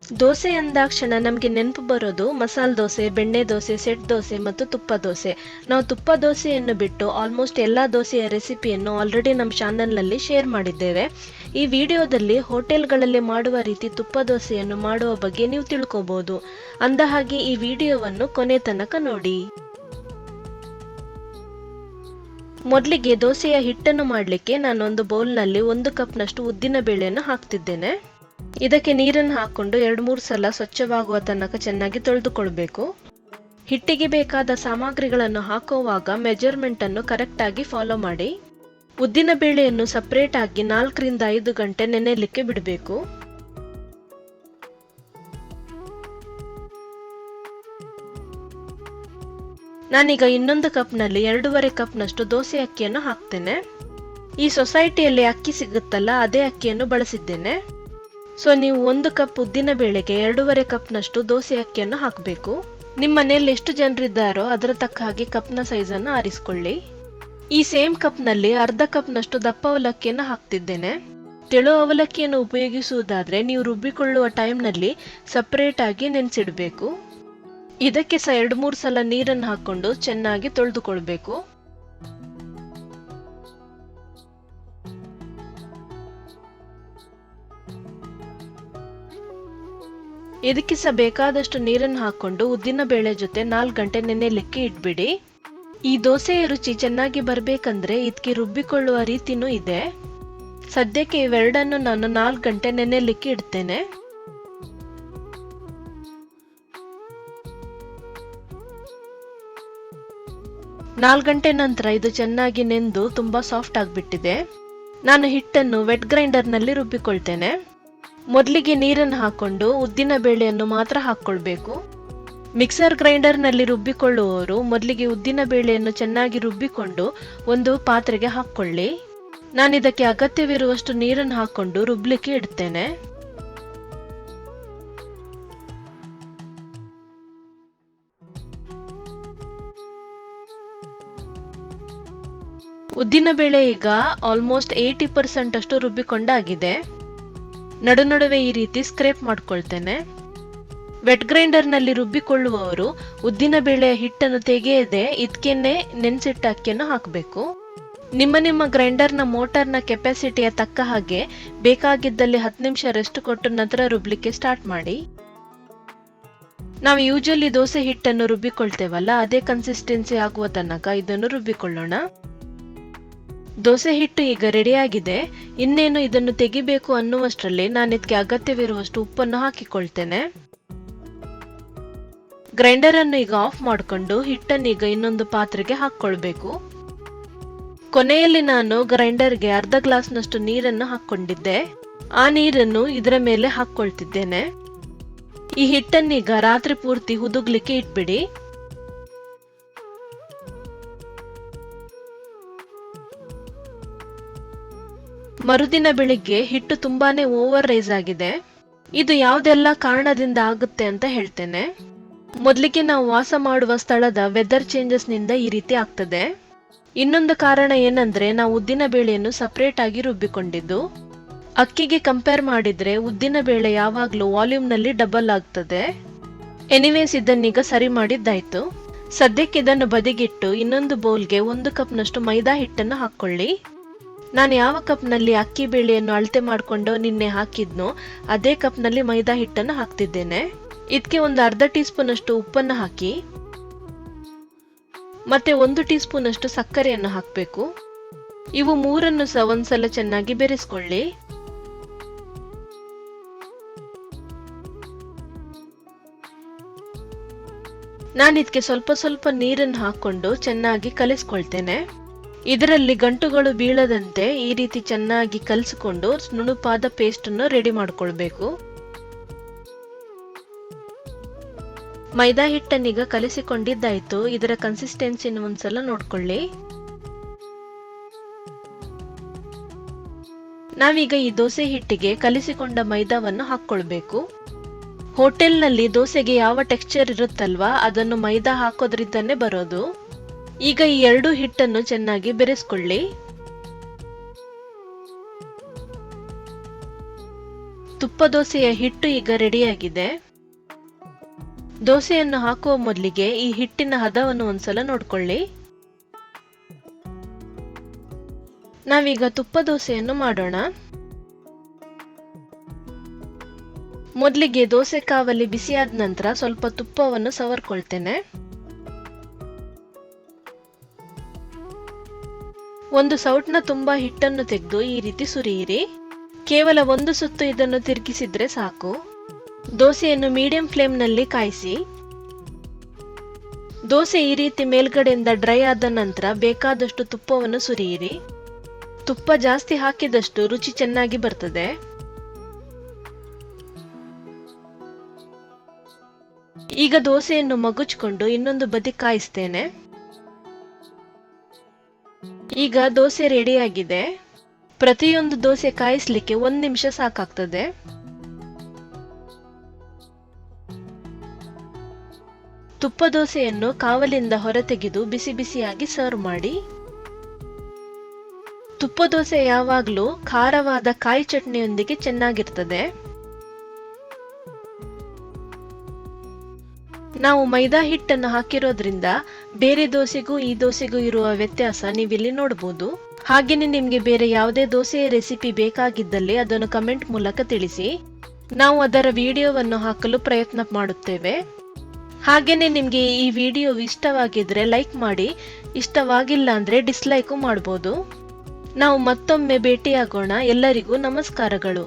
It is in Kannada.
ದೋಸೆ ಅಂದಾಕ್ಷಣ ನಮಗೆ ನೆನಪು ಬರೋದು ಮಸಾಲೆ ದೋಸೆ, ಬೆಣ್ಣೆ ದೋಸೆ, ಸೆಟ್ ದೋಸೆ ಮತ್ತು ತುಪ್ಪ ದೋಸೆ. ನಾವು ತುಪ್ಪ ದೋಸೆಯನ್ನು ಬಿಟ್ಟು ಆಲ್ಮೋಸ್ಟ್ ಎಲ್ಲ ದೋಸೆಯ ರೆಸಿಪಿಯನ್ನು ಆಲ್ರೆಡಿ ನಮ್ಮ ಚಾನಲ್ನಲ್ಲಿ ಶೇರ್ ಮಾಡಿದ್ದೇವೆ. ಈ ವಿಡಿಯೋದಲ್ಲಿ ಹೋಟೆಲ್ಗಳಲ್ಲಿ ಮಾಡುವ ರೀತಿ ತುಪ್ಪ ದೋಸೆಯನ್ನು ಮಾಡುವ ಬಗ್ಗೆ ನೀವು ತಿಳ್ಕೋಬಹುದು. ಅಂದಹಾಗೆ ಈ ವಿಡಿಯೋವನ್ನು ಕೊನೆ ತನಕ ನೋಡಿ. ಮೊದಲಿಗೆ ದೋಸೆಯ ಹಿಟ್ಟನ್ನು ಮಾಡಲಿಕ್ಕೆ ನಾನೊಂದು ಬೌಲ್ನಲ್ಲಿ 1 ಕಪ್ನಷ್ಟು ಉದ್ದಿನ ಬೇಳೆಯನ್ನು ಹಾಕ್ತಿದ್ದೇನೆ. ಇದಕ್ಕೆ ನೀರನ್ನು ಹಾಕೊಂಡು 2-3 ಸಲ ಸ್ವಚ್ಛವಾಗುವ ತನಕ ಚೆನ್ನಾಗಿ ತೊಳೆದುಕೊಳ್ಬೇಕು. ಹಿಟ್ಟಿಗೆ ಬೇಕಾದ ಸಾಮಗ್ರಿಗಳನ್ನು ಹಾಕುವಾಗ ಮೆಜರ್ಮೆಂಟ್ ಅನ್ನು ಕರೆಕ್ಟ್ ಆಗಿ ಫಾಲೋ ಮಾಡಿ. ಉದ್ದಿನ ಬೇಳೆಯನ್ನು ಸಪರೇಟ್ ಆಗಿ 4 ರಿಂದ 5 ಗಂಟೆ ನೆನೆಯಲಿಕ್ಕೆ ಬಿಡಬೇಕು. ನಾನೀಗ ಇನ್ನೊಂದು ಕಪ್ನಲ್ಲಿ 2.5 ಕಪ್ನಷ್ಟು ದೋಸೆ ಅಕ್ಕಿಯನ್ನು ಹಾಕ್ತೇನೆ. ಈ ಸೊಸೈಟಿಯಲ್ಲಿ ಅಕ್ಕಿ ಸಿಗುತ್ತಲ್ಲ, ಅದೇ ಅಕ್ಕಿಯನ್ನು ಬಳಸಿದ್ದೇನೆ. ಸೊ ನೀವು 1 ಕಪ್ ಉದ್ದಿನ ಬೇಳೆಗೆ 2.5 ಕಪ್ನಷ್ಟು ದೋಸೆ ಅಕ್ಕಿಯನ್ನು ಹಾಕಬೇಕು. ನಿಮ್ಮ ಮನೆಯಲ್ಲಿ ಎಷ್ಟು ಜನರಿದ್ದಾರೋ ಅದರ ತಕ್ಕ ಹಾಗೆ ಕಪ್ನ ಸೈಜನ್ನು ಆರಿಸಿಕೊಳ್ಳಿ. ಈ ಸೇಮ್ ಕಪ್ನಲ್ಲಿ ಅರ್ಧ ಕಪ್ನಷ್ಟು ದಪ್ಪ ಅವಲಕ್ಕಿಯನ್ನು ಹಾಕ್ತಿದ್ದೇನೆ. ತೆಳು ಅವಲಕ್ಕಿಯನ್ನು ಉಪಯೋಗಿಸುವುದಾದ್ರೆ ನೀವು ರುಬ್ಬಿಕೊಳ್ಳುವ ಟೈಮ್ನಲ್ಲಿ ಸಪರೇಟ್ ಆಗಿ ನೆನೆಸಿಡಬೇಕು. ಇದಕ್ಕೆ ಸಹ 2-3 ಸಲ ನೀರನ್ನು ಹಾಕೊಂಡು ಚೆನ್ನಾಗಿ ತೊಳೆದುಕೊಳ್ಬೇಕು. ಇದಕ್ಕೆ ಸಹ ಬೇಕಾದಷ್ಟು ನೀರನ್ನು ಹಾಕೊಂಡು ಉದ್ದಿನ ಬೇಳೆ ಜೊತೆ 4 ಗಂಟೆ ನೆನೆಯಲಿಕ್ಕೆ ಇಟ್ಬಿಡಿ. ಈ ದೋಸೆಯ ರುಚಿ ಚೆನ್ನಾಗಿ ಬರಬೇಕಂದ್ರೆ ಇದಕ್ಕೆ ರುಬ್ಬಿಕೊಳ್ಳುವ ರೀತಿನೂ ಇದೆ. ಸದ್ಯಕ್ಕೆ ಇವೆರಡನ್ನು ನಾನು 4 ಗಂಟೆ ನೆನೆಯಲಿಕ್ಕೆ ಇಡ್ತೇನೆ. 4 ಗಂಟೆ ನಂತರ ಇದು ಚೆನ್ನಾಗಿ ನೆಂದು ತುಂಬಾ ಸಾಫ್ಟ್ ಆಗಿಬಿಟ್ಟಿದೆ. ನಾನು ಹಿಟ್ಟನ್ನು ವೆಟ್ ಗ್ರೈಂಡರ್ನಲ್ಲಿ ರುಬ್ಬಿಕೊಳ್ತೇನೆ. ಮೊದಲಿಗೆ ನೀರನ್ನು ಹಾಕೊಂಡು ಉದ್ದಿನ ಬೇಳೆಯನ್ನು ಮಾತ್ರ ಹಾಕ್ಕೊಳ್ಬೇಕು. ಮಿಕ್ಸರ್ ಗ್ರೈಂಡರ್ನಲ್ಲಿ ರುಬ್ಬಿಕೊಳ್ಳುವವರು ಮೊದಲಿಗೆ ಉದ್ದಿನ ಬೇಳೆಯನ್ನು ಚೆನ್ನಾಗಿ ರುಬ್ಬಿಕೊಂಡು ಒಂದು ಪಾತ್ರೆಗೆ ಹಾಕ್ಕೊಳ್ಳಿ. ನಾನಿದಕ್ಕೆ ಅಗತ್ಯವಿರುವಷ್ಟು ನೀರನ್ನು ಹಾಕೊಂಡು ರುಬ್ಲಿಕ್ಕೆ ಇಡ್ತೇನೆ. ಉದ್ದಿನ ಬೇಳೆ ಈಗ ಆಲ್ಮೋಸ್ಟ್ 80% ಅಷ್ಟು ರುಬ್ಬಿಕೊಂಡಾಗಿದೆ. ನಡುವೆ ಈ ರೀತಿ ಸ್ಕ್ರೇಪ್ ಮಾಡ್ಕೊಳ್ತೇನೆ. ವೆಟ್ ಗ್ರೈಂಡರ್ನಲ್ಲಿ ರುಬ್ಬಿಕೊಳ್ಳುವವರು ಉದ್ದಿನ ಬೇಳೆಯ ಹಿಟ್ಟನ್ನು ತೆಗೆಯದೆ ಇದಕ್ಕೇನೆ ನೆನೆಸಿಟ್ಟ ಅಕ್ಕಿಯನ್ನು ಹಾಕಬೇಕು. ನಿಮ್ಮ ಗ್ರೈಂಡರ್ನ ಮೋಟಾರ್ನ ಕೆಪಾಸಿಟಿಯ ತಕ್ಕ ಹಾಗೆ ಬೇಕಾಗಿದ್ದಲ್ಲಿ 10 ನಿಮಿಷ ರೆಸ್ಟ್ ಕೊಟ್ಟು ನಂತರ ರುಬ್ಲಿಕ್ಕೆ ಸ್ಟಾರ್ಟ್ ಮಾಡಿ. ನಾವು ಯೂಶುವಲಿ ದೋಸೆ ಹಿಟ್ಟನ್ನು ರುಬ್ಬಿಕೊಳ್ತೇವಲ್ಲ, ಅದೇ ಕನ್ಸಿಸ್ಟೆನ್ಸಿ ಆಗುವ ತನಕ ಇದನ್ನು ರುಬ್ಬಿಕೊಳ್ಳೋಣ. ದೋಸೆ ಹಿಟ್ಟು ಈಗ ರೆಡಿಯಾಗಿದೆ. ಇನ್ನೇನು ಇದನ್ನು ತೆಗಿಬೇಕು ಅನ್ನುವಷ್ಟರಲ್ಲಿ ನಾನು ಇದಕ್ಕೆ ಅಗತ್ಯವಿರುವಷ್ಟು ಉಪ್ಪನ್ನು ಹಾಕಿಕೊಳ್ತೇನೆ. ಗ್ರೈಂಡರ್ ಅನ್ನು ಈಗ ಆಫ್ ಮಾಡಿಕೊಂಡು ಹಿಟ್ಟನ್ನು ಈಗ ಇನ್ನೊಂದು ಪಾತ್ರೆಗೆ ಹಾಕ್ಕೊಳ್ಬೇಕು. ಕೊನೆಯಲ್ಲಿ ನಾನು ಗ್ರೈಂಡರ್ಗೆ ಅರ್ಧ ಗ್ಲಾಸ್ನಷ್ಟು ನೀರನ್ನು ಹಾಕೊಂಡಿದ್ದೆ. ಆ ನೀರನ್ನು ಇದರ ಮೇಲೆ ಹಾಕ್ಕೊಳ್ತಿದ್ದೇನೆ. ಈ ಹಿಟ್ಟನ್ನೀಗ ರಾತ್ರಿ ಪೂರ್ತಿ ಹುದುಗ್ಲಿಕ್ಕೆ ಇಟ್ಬಿಡಿ. ಮರುದಿನ ಬೆಳಿಗ್ಗೆ ಹಿಟ್ಟು ತುಂಬಾನೇ ಓವರ್ ರೈಸ್ ಆಗಿದೆ. ಇದು ಯಾವುದೆಲ್ಲ ಕಾರಣದಿಂದ ಆಗುತ್ತೆ ಅಂತ ಹೇಳ್ತೇನೆ. ಮೊದಲಿಗೆ ನಾವು ವಾಸ ಮಾಡುವ ಸ್ಥಳದ ವೆದರ್ ಚೇಂಜಸ್ ನಿಂದ ಈ ರೀತಿ ಆಗ್ತದೆ. ಇನ್ನೊಂದು ಕಾರಣ ಏನಂದ್ರೆ ನಾವು ಉದ್ದಿನ ಬೇಳೆಯನ್ನು ಸಪರೇಟ್ ಆಗಿ ರುಬ್ಬಿಕೊಂಡಿದ್ದು. ಅಕ್ಕಿಗೆ ಕಂಪೇರ್ ಮಾಡಿದ್ರೆ ಉದ್ದಿನ ಬೇಳೆ ಯಾವಾಗ್ಲೂ ವಾಲ್ಯೂಮ್ ನಲ್ಲಿ ಡಬಲ್ ಆಗ್ತದೆ. ಎನಿವೇಸ್ ಇದನ್ನೀಗ ಸರಿ ಮಾಡಿದ್ದಾಯ್ತು. ಸದ್ಯಕ್ಕೆ ಇದನ್ನು ಬದಿಗಿಟ್ಟು ಇನ್ನೊಂದು ಬೌಲ್ಗೆ 1 ಕಪ್ನಷ್ಟು ಮೈದಾ ಹಿಟ್ಟನ್ನು ಹಾಕೊಳ್ಳಿ. ನಾನು ಯಾವ ಕಪ್ನಲ್ಲಿ ಅಕ್ಕಿ ಬೇಳೆಯನ್ನು ಅಳತೆ ಮಾಡಿಕೊಂಡು ನಿನ್ನೆ ಹಾಕಿದ್ನೋ ಅದೇ ಕಪ್ನಲ್ಲಿ ಮೈದಾ ಹಿಟ್ಟನ್ನು ಹಾಕ್ತಿದ್ದೇನೆ. ಇದಕ್ಕೆ ಒಂದು ಅರ್ಧ ಟೀ ಸ್ಪೂನ್ ಅಷ್ಟು ಉಪ್ಪನ್ನು ಹಾಕಿ ಮತ್ತೆ 1 ಟೀ ಸ್ಪೂನ್ ಅಷ್ಟು ಸಕ್ಕರೆಯನ್ನು ಹಾಕಬೇಕು. ಇವು ಮೂರನ್ನು ಸಹ ಒಂದ್ಸಲ ಚೆನ್ನಾಗಿ ಬೆರೆಸ್ಕೊಳ್ಳಿ. ನಾನು ಇದಕ್ಕೆ ಸ್ವಲ್ಪ ನೀರನ್ನು ಹಾಕೊಂಡು ಚೆನ್ನಾಗಿ ಕಲಿಸ್ಕೊಳ್ತೇನೆ. ಇದರಲ್ಲಿ ಗಂಟುಗಳು ಬೀಳದಂತೆ ಈ ರೀತಿ ಚೆನ್ನಾಗಿ ಕಲಸಿಕೊಂಡು ನುಣುಪಾದ ಪೇಸ್ಟ್ ಅನ್ನು ರೆಡಿ ಮಾಡ್ಕೊಳ್ಬೇಕು. ಮೈದಾ ಹಿಟ್ಟನ್ನೀಗ ಕಲಿಸಿಕೊಂಡಿದ್ದಾಯ್ತು. ಇದರ ಕನ್ಸಿಸ್ಟೆನ್ಸಿನ ಒಂದ್ಸಲ ನೋಡ್ಕೊಳ್ಳಿ. ನಾವೀಗ ಈ ದೋಸೆ ಹಿಟ್ಟಿಗೆ ಕಲಿಸಿಕೊಂಡ ಮೈದಾವನ್ನು ಹಾಕ್ಕೊಳ್ಬೇಕು. ಹೋಟೆಲ್ನಲ್ಲಿ ದೋಸೆಗೆ ಯಾವ ಟೆಕ್ಸ್ಚರ್ ಇರುತ್ತಲ್ವಾ ಅದನ್ನು ಮೈದಾ ಹಾಕೋದ್ರಿಂದನೇ ಬರೋದು. ಈಗ ಈ ಎರಡು ಹಿಟ್ಟನ್ನು ಚೆನ್ನಾಗಿ ಬೆರೆಸ್ಕೊಳ್ಳಿ. ತುಪ್ಪ ದೋಸೆಯ ಹಿಟ್ಟು ಈಗ ರೆಡಿಯಾಗಿದೆ. ದೋಸೆಯನ್ನು ಹಾಕುವ ಮೊದಲಿಗೆ ಈ ಹಿಟ್ಟಿನ ಹದವನ್ನು ಒಂದ್ಸಲ ನೋಡ್ಕೊಳ್ಳಿ. ನಾವೀಗ ತುಪ್ಪ ದೋಸೆಯನ್ನು ಮಾಡೋಣ. ಮೊದಲಿಗೆ ದೋಸೆ ಕಾವಲಿ ಬಿಸಿಯಾದ ನಂತರ ಸ್ವಲ್ಪ ತುಪ್ಪವನ್ನು ಸವರ್ಕೊಳ್ತೇನೆ. ಒಂದು ಸೌಟ್ನ ತುಂಬಾ ಹಿಟ್ಟನ್ನು ತೆಗೆದು ಈ ರೀತಿ ಸುರಿಯಿರಿ. ಕೇವಲ ಒಂದು ಸುತ್ತು ಇದನ್ನು ತಿರುಗಿಸಿದ್ರೆ ಸಾಕು. ದೋಸೆಯನ್ನು ಮೀಡಿಯಂ ಫ್ಲೇಮ್ನಲ್ಲಿ ಕಾಯಿಸಿ. ದೋಸೆ ಈ ರೀತಿ ಮೇಲ್ಗಡೆಯಿಂದ ಡ್ರೈ ಆದ ನಂತರ ಬೇಕಾದಷ್ಟು ತುಪ್ಪವನ್ನು ಸುರಿಯಿರಿ. ತುಪ್ಪ ಜಾಸ್ತಿ ಹಾಕಿದಷ್ಟು ರುಚಿ ಚೆನ್ನಾಗಿ ಬರ್ತದೆ. ಈಗ ದೋಸೆಯನ್ನು ಮಗುಚಿಕೊಂಡು ಇನ್ನೊಂದು ಬದಿ ಕಾಯಿಸ್ತೇನೆ. ಈಗ ದೋಸೆ ರೆಡಿಯಾಗಿದೆ. ಪ್ರತಿಯೊಂದು ದೋಸೆ ಕಾಯಿಸ್ಲಿಕ್ಕೆ 1 ನಿಮಿಷ ಸಾಕಾಗ್ತದೆ. ತುಪ್ಪ ದೋಸೆಯನ್ನು ಕಾವಲಿಂದ ಹೊರತೆಗೆದು ಬಿಸಿ ಬಿಸಿಯಾಗಿ ಸರ್ವ್ ಮಾಡಿ. ತುಪ್ಪ ದೋಸೆ ಯಾವಾಗಲೂ ಖಾರವಾದ ಕಾಯಿ ಚಟ್ನಿಯೊಂದಿಗೆ ಚೆನ್ನಾಗಿರ್ತದೆ. ನಾವು ಮೈದಾ ಹಿಟ್ಟನ್ನು ಹಾಕಿರೋದ್ರಿಂದ ಬೇರೆ ದೋಸೆಗೂ ಈ ದೋಸೆಗೂ ಇರುವ ವ್ಯತ್ಯಾಸ ನೀವಿಲ್ಲಿ ನೋಡಬಹುದು. ಹಾಗೇನೆ ನಿಮ್ಗೆ ಬೇರೆ ಯಾವುದೇ ದೋಸೆಯ ರೆಸಿಪಿ ಬೇಕಾಗಿದ್ದಲ್ಲಿ ಅದನ್ನು ಕಮೆಂಟ್ ಮೂಲಕ ತಿಳಿಸಿ. ನಾವು ಅದರ ವಿಡಿಯೋವನ್ನು ಹಾಕಲು ಪ್ರಯತ್ನ ಮಾಡುತ್ತೇವೆ. ಹಾಗೇನೆ ನಿಮ್ಗೆ ಈ ವಿಡಿಯೋ ಇಷ್ಟವಾಗಿದ್ರೆ ಲೈಕ್ ಮಾಡಿ, ಇಷ್ಟವಾಗಿಲ್ಲ ಅಂದ್ರೆ ಡಿಸ್ಲೈಕು ಮಾಡಬಹುದು. ನಾವು ಮತ್ತೊಮ್ಮೆ ಭೇಟಿಯಾಗೋಣ. ಎಲ್ಲರಿಗೂ ನಮಸ್ಕಾರಗಳು.